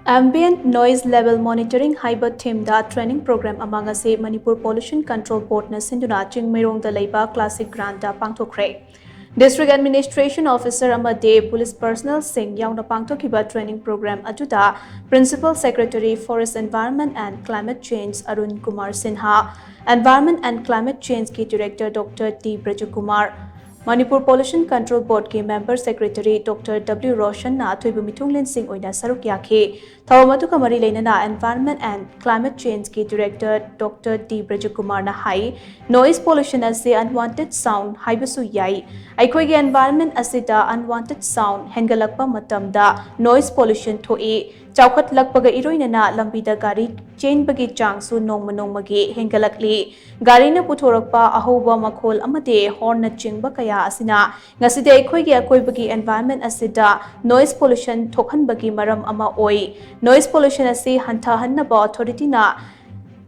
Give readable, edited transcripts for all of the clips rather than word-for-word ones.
Ambient noise level monitoring Haiba team da training program among us Manipur Pollution Control Board na SHINDUNA CHINGMEIRONG da LEIBA Classic GRANDE Pangthokkhre. District Administration Officer amade Police Personnel Singh yauna Pangthokkhre training program ajuda Principal Secretary Forest Environment and Climate Change Arun Kumar Sinha, Environment and Climate Change ki Director Dr. T. Brajakumar, Manipur Pollution Control Board के Member Secretary Dr. W. Roshan na Thuibu Mitunglen Singh oina saruk yakhe. Thawamatu kamari leina Environment and Climate Change के Director Dr. D. Brajakumar na hai noise pollution as unwanted sound haibasu yai. Aikoi ke environment asida unwanted sound hengalakpa matamda noise pollution thoi. Chaukat lakpaga iroinana lambida gari chain bagi changsu nongmagi hengalakli. Gari na putorakpa ahoba makhol amade horn na chingba kaya asina ngaside aikoi ge akoi bagi environment asida noise pollution thokhan bagi maram ama oi. Noise pollution asi hantha hannaba authority na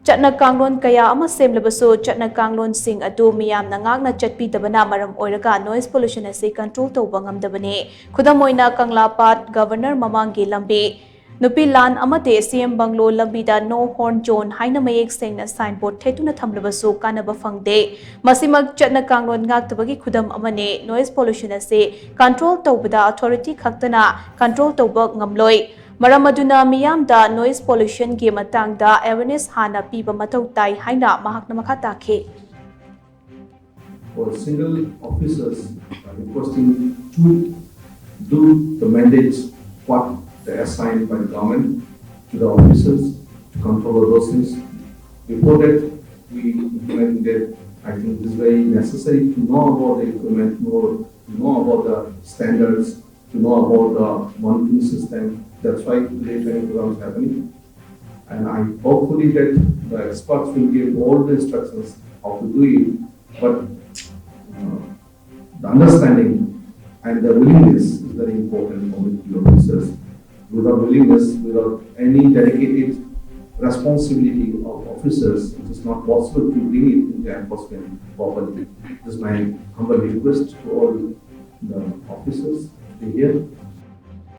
Chatna Kanglon kaya ama semlabasu Chatna Kanglon sing adu miyam na ngakna chatpi dabana maram oiraga noise pollution asi control tawba ngamdabane. Khudamoina Kanglapat Governor Mamangi lambi Nupi Lan amate CM Banglo lambida no horn zone haina mayek sengna signboard thetuna thamlabasu kanaba fangde. Masimag Chatna Kanglon ngaktabagi khudam amane noise pollution ase control tawbada authority khaktana control tawba ngamloi. Maramaduna miyamda noise pollution ge matangda awareness hana piba matau tai haina mahakna makhatake. For single officers requesting to do the mandates what they are assigned by the government to the officers to control those things. Before that, we implemented. I think it is very necessary to know about the equipment, to know about the standards, to know about the monitoring system. That's why today training program is happening. And I hopefully that the experts will give all the instructions how to do it. But the understanding and the willingness is very important for the officers. Without willingness, without any dedicated responsibility of officers, it is not possible to bring it into enforcement properly. This is my humble request to all the officers to be here.